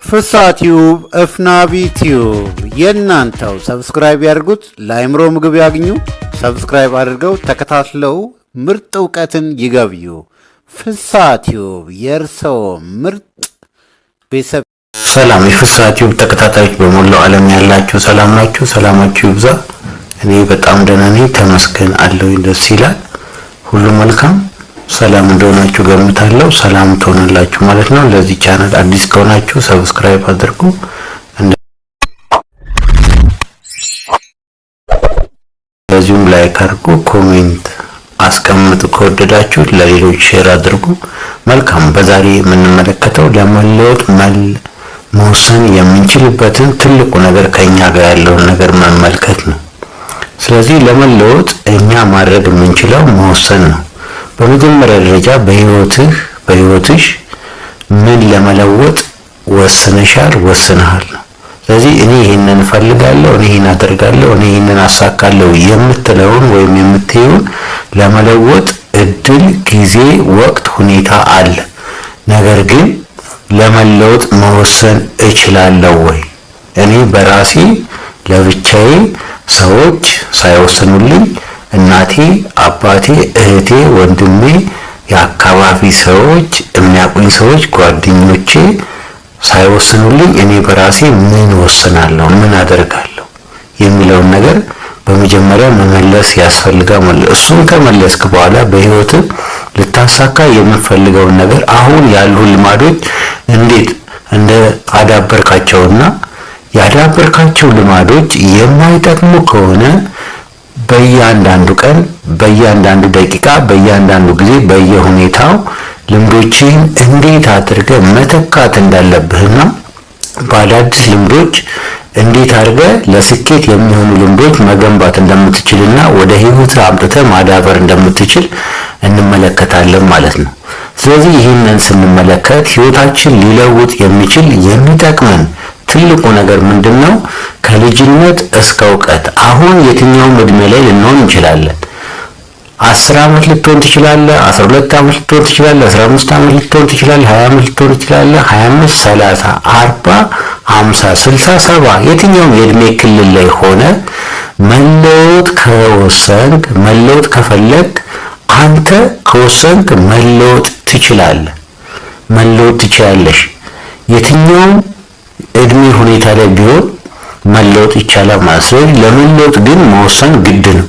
ፍሳቲዩብ እፍናቢ ቲዩብ የናንተው ሰብስክራይብ ያድርጉት። ለአይምሮ ምግብ ያግኙ። ሰብስክራይብ አድርገው ተከታትለው ምርጥ ዕውቀትን ይገብዩ። ፍሳቲዩብ የርሰው ምርጥ ቤተሰብ። ሰላም የፍሳቲዩብ ተከታታዮች በመላው ዓለም ያላችሁ ሰላም ናችሁ? ሰላማችሁ ይብዛ። እኔ በጣም ደህና ነኝ፣ ተመስገን አለሁ። ደስ ይላል። ሁሉ መልካም ሰላም እንደሆናችሁ ገምታለሁ። ሰላም ትሆናላችሁ ማለት ነው። ለዚህ ቻናል አዲስ ከሆናችሁ ሰብስክራይብ አድርጉ። እንደዚሁም ላይክ አድርጉ፣ ኮሜንት አስቀምጡ። ከወደዳችሁ ለሌሎች ሼር አድርጉ። መልካም። በዛሬ የምንመለከተው ለመለወጥ መወሰን የምንችልበትን ትልቁ ነገር ከኛ ጋር ያለውን ነገር መመልከት ነው። ስለዚህ ለመለወጥ እኛ ማድረግ የምንችለው መወሰን ነው። በመጀመሪያ ደረጃ በህይወትሽ ምን ለመለወጥ ወስነሻል፣ ወስነሃል ነው። ስለዚህ እኔ ይሄንን እፈልጋለሁ፣ እኔ ይሄን አደርጋለሁ፣ እኔ ይሄንን አሳካለሁ የምትለውን ወይም የምትይውን ለመለወጥ እድል፣ ጊዜ፣ ወቅት፣ ሁኔታ አለ። ነገር ግን ለመለወጥ መወሰን እችላለሁ ወይ? እኔ በራሴ ለብቻዬ ሰዎች ሳይወስኑልኝ እናቴ፣ አባቴ፣ እህቴ፣ ወንድሜ፣ የአካባቢ ሰዎች፣ የሚያውቁኝ ሰዎች፣ ጓደኞቼ ሳይወስኑልኝ እኔ በራሴ ምን ወስናለሁ፣ ምን አደርጋለሁ የሚለውን ነገር በመጀመሪያ መመለስ ያስፈልጋል ማለት። እሱን ከመለስክ በኋላ በህይወት ልታሳካ የምትፈልገውን ነገር አሁን ያሉ ልማዶች እንዴት እንደ አዳበርካቸውና ያዳበርካቸው ልማዶች የማይጠቅሙ ከሆነ በእያንዳንዱ ቀን፣ በእያንዳንዱ ደቂቃ፣ በእያንዳንዱ ጊዜ፣ በየሁኔታው ልምዶችን እንዴት አድርገህ መተካት እንዳለብህና በአዳዲስ ልምዶች እንዴት አድርገህ ለስኬት የሚሆኑ ልምዶች መገንባት እንደምትችልና ወደ ህይወትህ አምጥተህ ማዳበር እንደምትችል እንመለከታለን ማለት ነው። ስለዚህ ይህንን ስንመለከት ህይወታችን ሊለውጥ የሚችል የሚጠቅመን ትልቁ ነገር ምንድነው? ከልጅነት እስከ ዕውቀት አሁን የትኛውም እድሜ ላይ ልንሆን እንችላለን። 10 ዓመት ልትሆን ትችላለህ፣ 12 ዓመት ልትሆን ትችላለህ፣ 15 ዓመት ልትሆን ትችላለህ፣ 20 ዓመት ልትሆን ትችላለህ፣ 25፣ 30፣ 40፣ 50፣ 60፣ 70 የትኛውም የእድሜ ክልል ላይ ሆነ መለወጥ ከወሰንክ፣ መለወጥ ከፈለግ አንተ ከወሰንክ መለወጥ ትችላለህ፣ መለወጥ ትችላለሽ። የትኛውም እድሜ ሁኔታ ላይ ቢሆን መለወጥ ይቻላል ማለት ነው። ለመለወጥ ግን መወሰን ግድ ነው።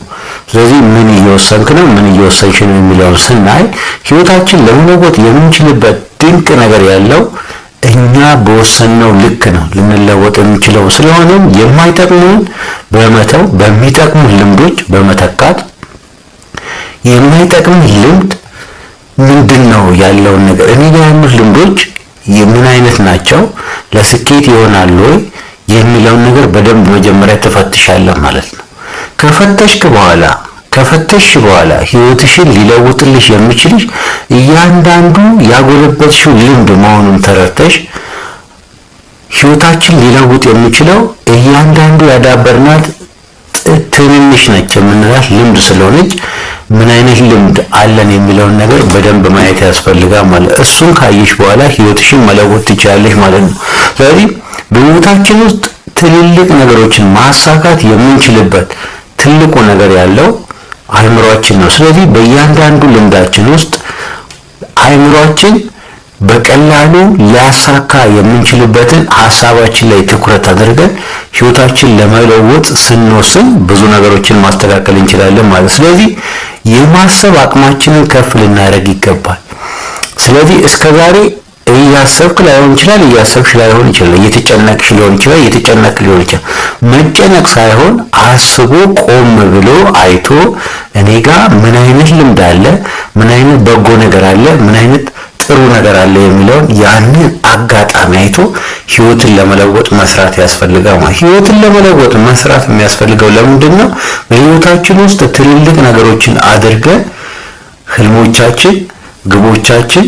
ስለዚህ ምን እየወሰንክ ነው፣ ምን እየወሰንሽ ነው የሚለውን ስናይ ህይወታችን ለመለወጥ የምንችልበት ድንቅ ነገር ያለው እኛ በወሰንነው ልክ ነው ልንለወጥ የምንችለው። ስለሆነም የማይጠቅሙን በመተው በሚጠቅሙ ልምዶች በመተካት የማይጠቅም ልምድ ምንድነው ያለውን ነገር እኔ ጋር ያሉት ልምዶች የምን አይነት ናቸው፣ ለስኬት ይሆናሉ ወይ የሚለውን ነገር በደንብ መጀመሪያ ተፈትሻለህ ማለት ነው። ከፈተሽክ በኋላ ህይወትሽን ሊለውጥልሽ የሚችልሽ እያንዳንዱ ያጎለበትሽው ልምድ መሆኑን ተረድተሽ ህይወታችን ሊለውጥ የሚችለው እያንዳንዱ ያዳበርናት ትንንሽ ነች የምንላት ልምድ ስለሆነች ምን አይነት ልምድ አለን የሚለውን ነገር በደንብ ማየት ያስፈልጋል ማለት። እሱን ካየሽ በኋላ ህይወትሽን መለወጥ ትችላለሽ ማለት ነው። ስለዚህ በህይወታችን ውስጥ ትልልቅ ነገሮችን ማሳካት የምንችልበት ትልቁ ነገር ያለው አእምሮአችን ነው። ስለዚህ በእያንዳንዱ ልምዳችን ውስጥ አእምሮአችን በቀላሉ ሊያሳካ የምንችልበትን ሐሳባችን ላይ ትኩረት አድርገን ህይወታችን ለመለወጥ ስንወስን ብዙ ነገሮችን ማስተካከል እንችላለን ማለት። ስለዚህ የማሰብ አቅማችንን ከፍ ልናደርግ ይገባል። ስለዚህ እስከዛሬ እያሰብክ ላይሆን ይችላል፣ እያሰብሽ ላይሆን ይችላል፣ እየተጨነቅሽ ሊሆን ይችላል፣ እየተጨነቅ ሊሆን ይችላል። መጨነቅ ሳይሆን አስቦ ቆም ብሎ አይቶ እኔ ጋር ምን አይነት ልምድ አለ፣ ምን አይነት በጎ ነገር አለ፣ ምን አይነት ጥሩ ነገር አለ የሚለውን ያንን አጋጣሚ አይቶ ህይወትን ለመለወጥ መስራት ያስፈልጋል ማለት። ህይወትን ለመለወጥ መስራት የሚያስፈልገው ለምንድን ነው? በህይወታችን ውስጥ ትልልቅ ነገሮችን አድርገን ህልሞቻችን፣ ግቦቻችን፣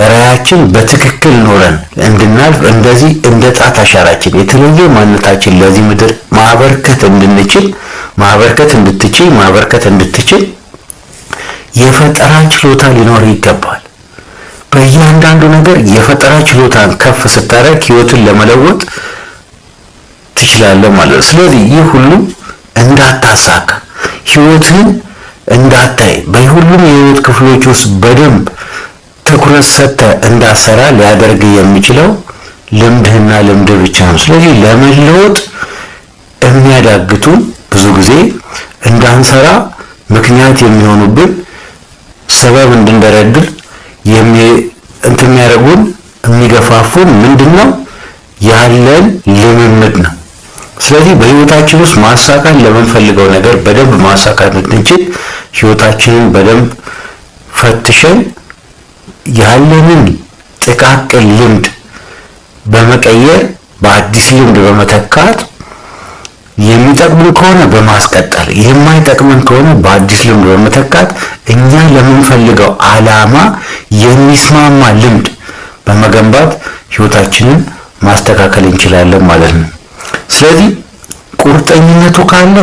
ራዕያችን በትክክል ኖረን እንድናልፍ እንደዚህ እንደ ጣት አሻራችን የተለየ ማንነታችን ለዚህ ምድር ማበርከት እንድንችል ማበርከት እንድትችል የፈጠራ ችሎታ ሊኖር ይገባል። በእያንዳንዱ ነገር የፈጠራ ችሎታን ከፍ ስታደርግ ህይወትን ለመለወጥ ትችላለህ ማለት ነው። ስለዚህ ይህ ሁሉ እንዳታሳካ ህይወትን እንዳታይ በሁሉም የህይወት ክፍሎች ውስጥ በደንብ ትኩረት ሰጥተህ እንዳሰራ ሊያደርግ የሚችለው ልምድህና ልምድህ ብቻ ነው። ስለዚህ ለመለወጥ የሚያዳግቱን ብዙ ጊዜ እንዳንሰራ ምክንያት የሚሆኑብን ሰበብ እንድንደረድር የሚያደርጉን የሚገፋፉን ምንድነው? ያለን ልምምድ ነው። ስለዚህ በህይወታችን ውስጥ ማሳካት ለምንፈልገው ነገር በደንብ ማሳካት እንድንችል ህይወታችንን በደንብ ፈትሸን ያለንን ጥቃቅን ልምድ በመቀየር በአዲስ ልምድ በመተካት የሚጠቅሙን ከሆነ በማስቀጠል የማይጠቅሙን ከሆነ በአዲስ ልምድ በመተካት እኛ ለምንፈልገው ዓላማ የሚስማማ ልምድ በመገንባት ህይወታችንን ማስተካከል እንችላለን ማለት ነው። ስለዚህ ቁርጠኝነቱ ካለ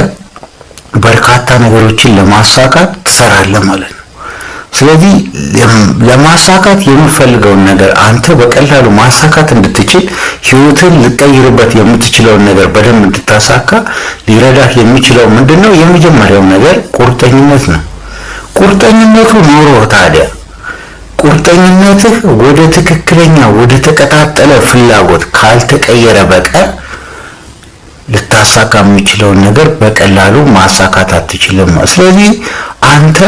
በርካታ ነገሮችን ለማሳካት ትሰራለህ ማለት ነው። ስለዚህ ለማሳካት የምትፈልገውን ነገር አንተ በቀላሉ ማሳካት እንድትችል ህይወትን ልቀይርበት የምትችለውን ነገር በደንብ እንድታሳካ ሊረዳህ የሚችለው ምንድነው? የመጀመሪያው ነገር ቁርጠኝነት ነው። ቁርጠኝነቱ ኖሮ ታዲያ ቁርጠኝነትህ ወደ ትክክለኛ ወደ ተቀጣጠለ ፍላጎት ካልተቀየረ በቀር ልታሳካ የሚችለውን ነገር በቀላሉ ማሳካት አትችልም። ስለዚህ አንተ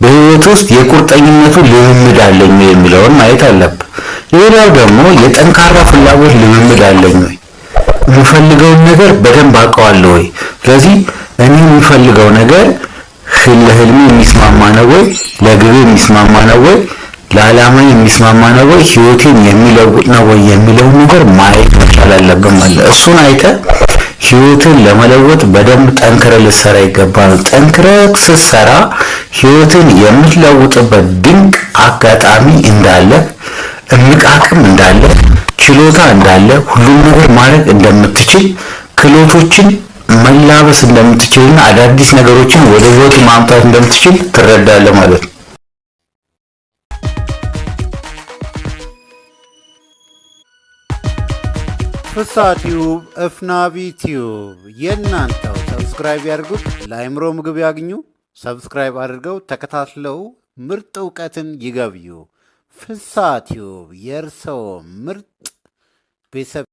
በህይወት ውስጥ የቁርጠኝነቱ ልምምድ አለኝ የሚለውን ማየት አለብህ። ሌላው ደግሞ የጠንካራ ፍላጎት ልምምድ አለኝ ወይ? የምፈልገውን ነገር በደንብ አውቀዋለሁ ወይ? ስለዚህ እኔ የምፈልገው ነገር ለህልሜ የሚስማማ ነው ወይ? ለግቤ የሚስማማ ነው ወይ? ለዓላማ የሚስማማ ነው ወይ? ህይወቴን የሚለውጥ ነው ወይ የሚለውን ነገር ማየት መቻል አለብን ማለት እሱን አይተህ ህይወትን ለመለወጥ በደንብ ጠንክረህ ልትሰራ ይገባል። ጠንክረህ ስትሰራ ህይወትን የምትለውጥበት ድንቅ አጋጣሚ እንዳለ፣ እምቅ አቅም እንዳለ፣ ችሎታ እንዳለ፣ ሁሉም ነገር ማድረግ እንደምትችል፣ ክህሎቶችን መላበስ እንደምትችልና አዳዲስ ነገሮችን ወደ ህይወት ማምጣት እንደምትችል ትረዳለህ ማለት ነው። ፍስሐ ቲዩብ፣ እፍናቢ ቲዩብ የእናንተው። ሰብስክራይብ ያድርጉት፣ ለአእምሮ ምግብ ያግኙ። ሰብስክራይብ አድርገው ተከታትለው ምርጥ እውቀትን ይገብዩ። ፍስሐ ቲዩብ የእርስዎ ምርጥ ቤተሰብ